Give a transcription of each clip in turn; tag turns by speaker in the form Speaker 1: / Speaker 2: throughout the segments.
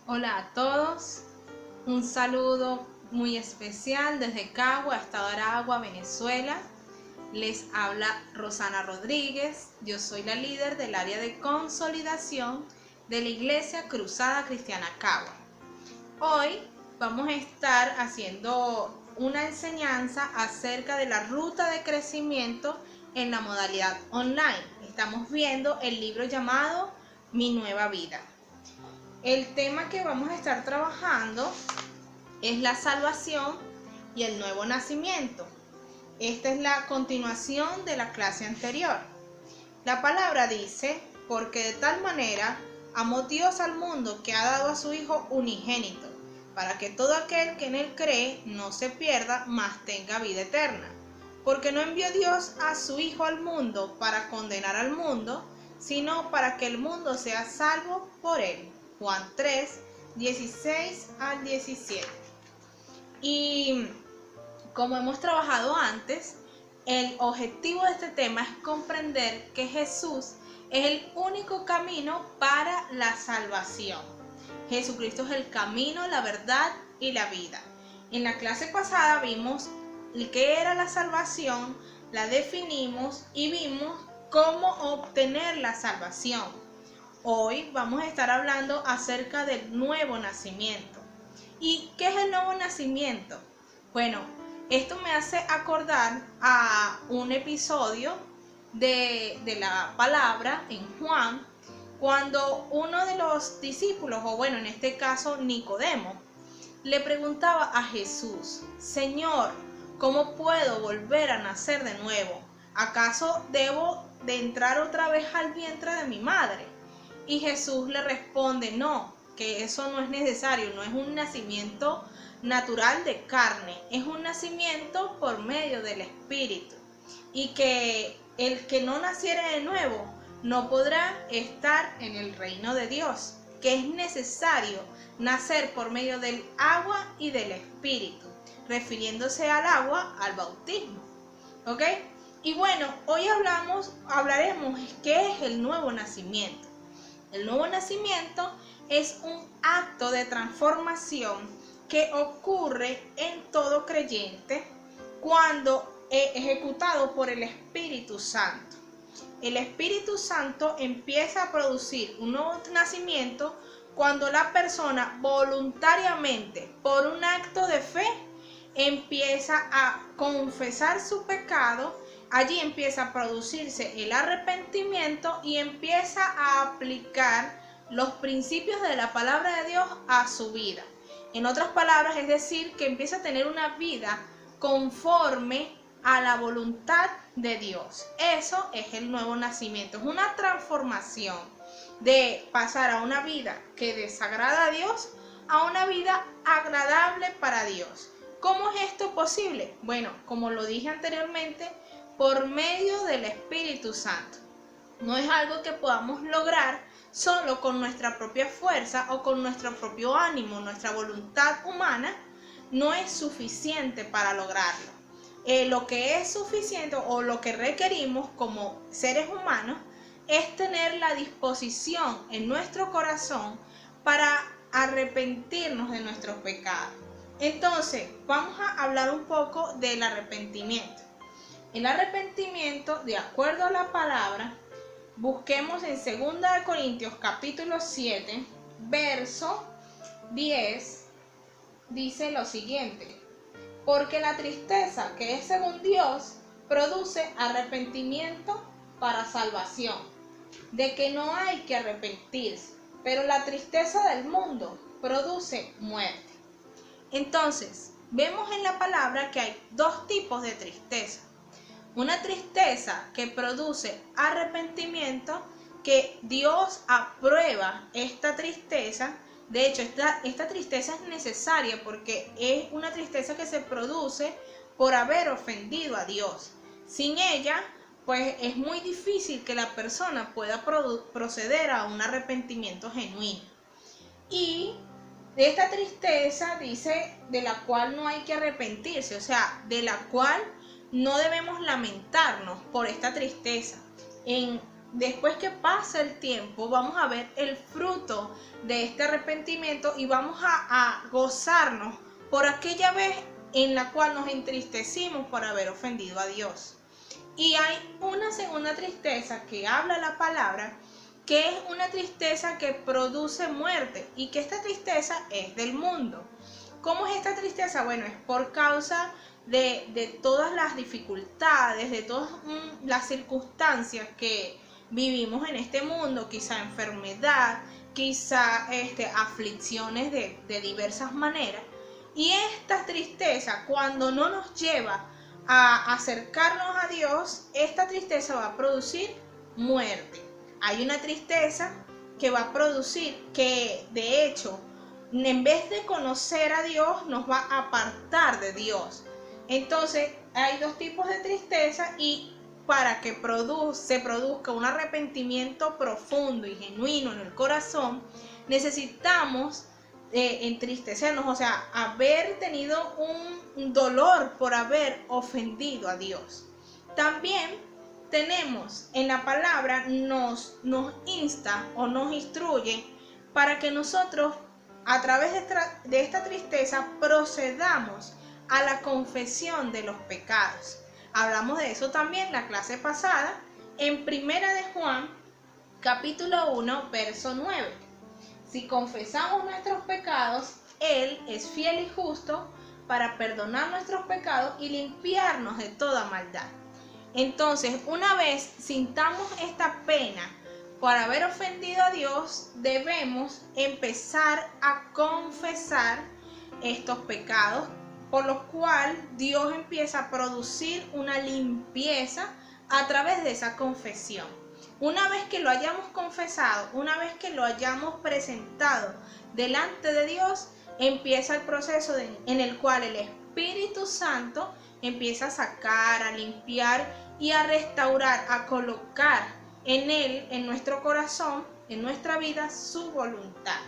Speaker 1: Hola a todos, un saludo muy especial desde Cagua hasta Aragua, Venezuela. Les habla Rosana Rodríguez, yo soy la líder del área de consolidación de la Iglesia Cruzada Cristiana Cagua. Hoy vamos a estar haciendo una enseñanza acerca de la ruta de crecimiento en la modalidad online. Estamos viendo el libro llamado Mi Nueva Vida. El tema que vamos a estar trabajando es la salvación y el nuevo nacimiento. Esta es la continuación de la clase anterior. La palabra dice, porque de tal manera amó Dios al mundo que ha dado a su Hijo unigénito, para que todo aquel que en él cree no se pierda, mas tenga vida eterna. Porque no envió Dios a su Hijo al mundo para condenar al mundo, sino para que el mundo sea salvo por él. Juan 3, 16 al 17. Y como hemos trabajado antes, el objetivo de este tema es comprender que Jesús es el único camino para la salvación. Jesucristo es el camino, la verdad y la vida. En la clase pasada vimos qué era la salvación, la definimos y vimos cómo obtener la salvación. Hoy vamos a estar hablando acerca del nuevo nacimiento. ¿Y qué es el nuevo nacimiento? Bueno, esto me hace acordar a un episodio de la palabra en Juan, cuando uno de los discípulos, o bueno, en este caso Nicodemo, le preguntaba a Jesús: Señor, ¿cómo puedo volver a nacer de nuevo? ¿Acaso debo de entrar otra vez al vientre de mi madre? Y Jesús le responde: no, que eso no es necesario, no es un nacimiento natural de carne, es un nacimiento por medio del Espíritu. Y que el que no naciere de nuevo no podrá estar en el reino de Dios, que es necesario nacer por medio del agua y del Espíritu, refiriéndose al agua, al bautismo. ¿Ok? Y bueno, hoy hablaremos qué es el nuevo nacimiento. El nuevo nacimiento es un acto de transformación que ocurre en todo creyente cuando es ejecutado por el Espíritu Santo. El Espíritu Santo empieza a producir un nuevo nacimiento cuando la persona voluntariamente, por un acto de fe, empieza a confesar su pecado. Allí empieza a producirse el arrepentimiento y empieza a aplicar los principios de la palabra de Dios a su vida. En otras palabras, es decir, que empieza a tener una vida conforme a la voluntad de Dios. Eso es el nuevo nacimiento, es una transformación de pasar a una vida que desagrada a Dios a una vida agradable para Dios. ¿Cómo es esto posible? Bueno, como lo dije anteriormente, por medio del Espíritu Santo. No es algo que podamos lograr solo con nuestra propia fuerza o con nuestro propio ánimo. Nuestra voluntad humana no es suficiente para lograrlo. Lo que es suficiente o lo que requerimos como seres humanos es tener la disposición en nuestro corazón para arrepentirnos de nuestros pecados. Entonces, vamos a hablar un poco del arrepentimiento. El arrepentimiento, de acuerdo a la palabra, busquemos en 2 Corintios capítulo 7, verso 10, dice lo siguiente: porque la tristeza, que es según Dios, produce arrepentimiento para salvación, de que no hay que arrepentirse, pero la tristeza del mundo produce muerte. Entonces, vemos en la palabra que hay dos tipos de tristeza. Una tristeza que produce arrepentimiento, que Dios aprueba esta tristeza. De hecho, esta tristeza es necesaria porque es una tristeza que se produce por haber ofendido a Dios. Sin ella, pues es muy difícil que la persona pueda proceder a un arrepentimiento genuino. Y de esta tristeza dice de la cual no hay que arrepentirse, o sea, de la cual no debemos lamentarnos por esta tristeza. En después que pasa el tiempo, vamos a ver el fruto de este arrepentimiento y vamos a gozarnos por aquella vez en la cual nos entristecimos por haber ofendido a Dios. Y hay una segunda tristeza que habla la palabra, que es una tristeza que produce muerte y que esta tristeza es del mundo. ¿Cómo es esta tristeza? Bueno, es por causa de todas las dificultades, de todas las circunstancias que vivimos en este mundo, quizá enfermedad, quizá aflicciones de diversas maneras. Y esta tristeza, cuando no nos lleva a acercarnos a Dios, esta tristeza va a producir muerte. Hay una tristeza que va a producir que, de hecho, en vez de conocer a Dios, nos va a apartar de Dios. Entonces, hay dos tipos de tristeza y para que se produzca un arrepentimiento profundo y genuino en el corazón, necesitamos entristecernos, o sea, haber tenido un dolor por haber ofendido a Dios. También tenemos en la palabra, nos insta o nos instruye para que nosotros a través de esta tristeza procedamos a la confesión de los pecados. Hablamos de eso también la clase pasada en Primera de Juan, capítulo 1, verso 9. Si confesamos nuestros pecados, Él es fiel y justo para perdonar nuestros pecados y limpiarnos de toda maldad. Entonces, una vez sintamos esta pena por haber ofendido a Dios, debemos empezar a confesar estos pecados, por lo cual Dios empieza a producir una limpieza a través de esa confesión. Una vez que lo hayamos confesado, una vez que lo hayamos presentado delante de Dios, empieza el proceso en el cual el Espíritu Santo empieza a sacar, a limpiar y a restaurar, a colocar en Él, en nuestro corazón, en nuestra vida, su voluntad.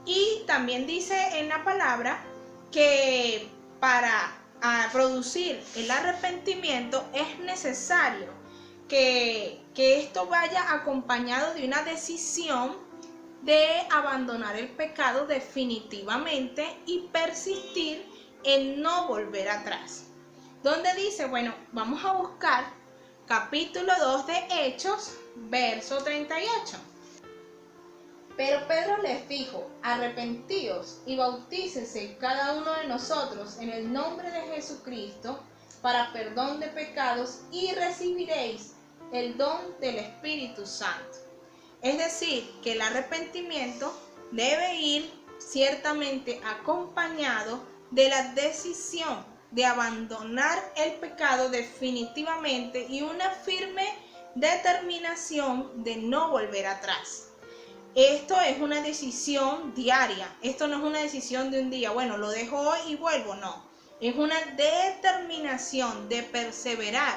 Speaker 1: Y también dice en la palabra que para producir el arrepentimiento es necesario que esto vaya acompañado de una decisión de abandonar el pecado definitivamente y persistir en no volver atrás. Donde dice, bueno, vamos a buscar capítulo 2 de Hechos, verso 38. Pero Pedro les dijo, arrepentíos y bautícese cada uno de nosotros en el nombre de Jesucristo para perdón de pecados y recibiréis el don del Espíritu Santo. Es decir, que el arrepentimiento debe ir ciertamente acompañado de la decisión de abandonar el pecado definitivamente y una firme determinación de no volver atrás. Esto es una decisión diaria, esto no es una decisión de un día, bueno, lo dejo hoy y vuelvo, no. Es una determinación de perseverar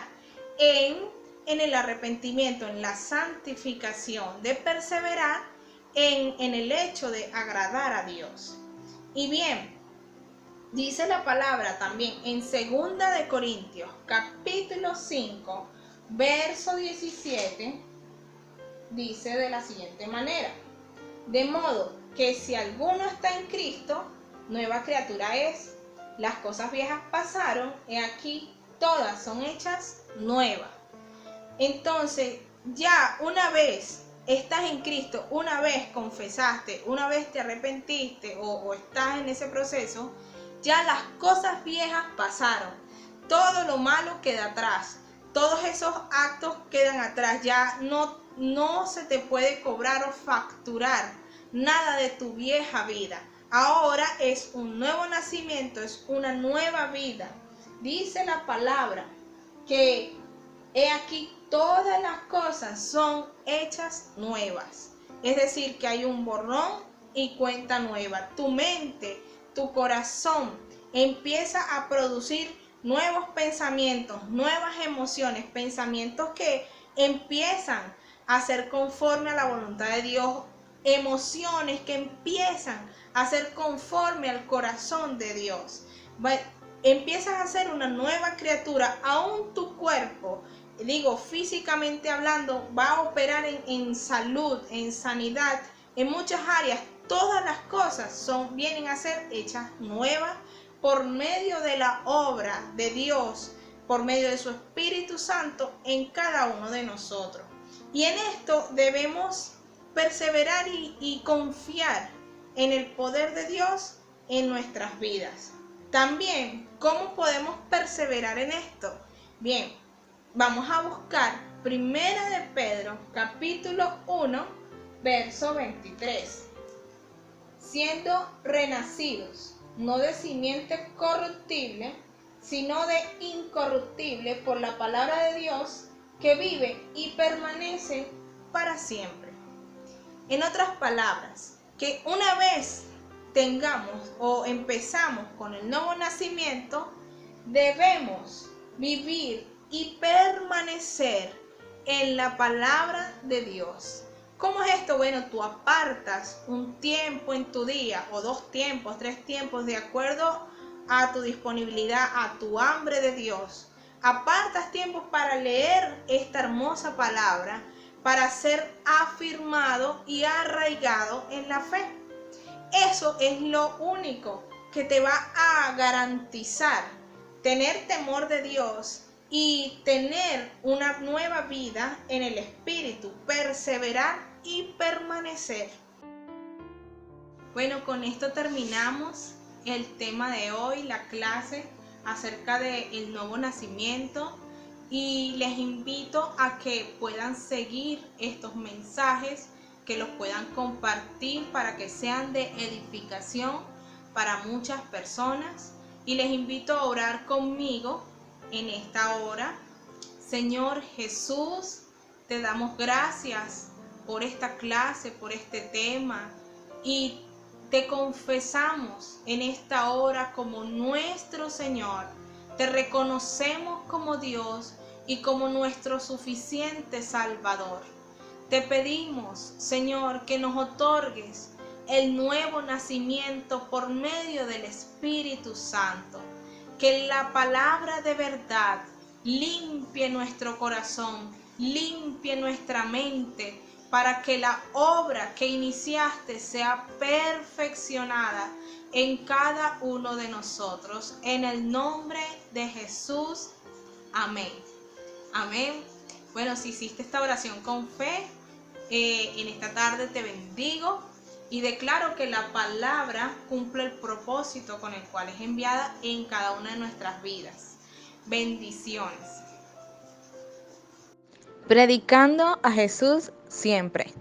Speaker 1: en el arrepentimiento, en la santificación, de perseverar en el hecho de agradar a Dios. Y bien, dice la palabra también en 2 de Corintios, capítulo 5, verso 17, dice de la siguiente manera: de modo que si alguno está en Cristo, nueva criatura es. Las cosas viejas pasaron, he aquí, todas son hechas nuevas. Entonces, ya una vez estás en Cristo, una vez confesaste, una vez te arrepentiste o estás en ese proceso, ya las cosas viejas pasaron. Todo lo malo queda atrás. Todos esos actos quedan atrás. Ya no se te puede cobrar o facturar nada de tu vieja vida. Ahora es un nuevo nacimiento, es una nueva vida. Dice la palabra que he aquí todas las cosas son hechas nuevas. Es decir, que hay un borrón y cuenta nueva. Tu mente, tu corazón empieza a producir nuevos pensamientos, nuevas emociones, pensamientos que empiezan a ser conforme a la voluntad de Dios, emociones que empiezan a ser conforme al corazón de Dios. Empiezas a ser una nueva criatura, aún tu cuerpo físicamente hablando, va a operar en salud, en sanidad, en muchas áreas. Todas las cosas vienen a ser hechas nuevas por medio de la obra de Dios, por medio de su Espíritu Santo en cada uno de nosotros. Y en esto debemos perseverar y confiar en el poder de Dios en nuestras vidas. También, ¿cómo podemos perseverar en esto? Bien, vamos a buscar 1 de Pedro, capítulo 1, verso 23. Siendo renacidos, no de simiente corruptible, sino de incorruptible por la palabra de Dios, que vive y permanece para siempre. En otras palabras, que una vez tengamos o empezamos con el nuevo nacimiento, debemos vivir y permanecer en la palabra de Dios. ¿Cómo es esto? Bueno, tú apartas un tiempo en tu día, o 2 tiempos, 3 tiempos, de acuerdo a tu disponibilidad, a tu hambre de Dios. Apartas tiempos para leer esta hermosa palabra, para ser afirmado y arraigado en la fe. Eso es lo único que te va a garantizar tener temor de Dios y tener una nueva vida en el Espíritu, perseverar y permanecer. Bueno, con esto terminamos el tema de hoy, la clase acerca del nuevo nacimiento, y les invito a que puedan seguir estos mensajes, que los puedan compartir para que sean de edificación para muchas personas, y les invito a orar conmigo en esta hora. Señor Jesús, te damos gracias por esta clase, por este tema, y te confesamos en esta hora como nuestro Señor. Te reconocemos como Dios y como nuestro suficiente Salvador. Te pedimos, Señor, que nos otorgues el nuevo nacimiento por medio del Espíritu Santo. Que la palabra de verdad limpie nuestro corazón, limpie nuestra mente, para que la obra que iniciaste sea perfeccionada en cada uno de nosotros. En el nombre de Jesús. Amén. Amén. Bueno, si hiciste esta oración con fe, en esta tarde te bendigo y declaro que la palabra cumple el propósito con el cual es enviada en cada una de nuestras vidas. Bendiciones.
Speaker 2: Predicando a Jesús siempre.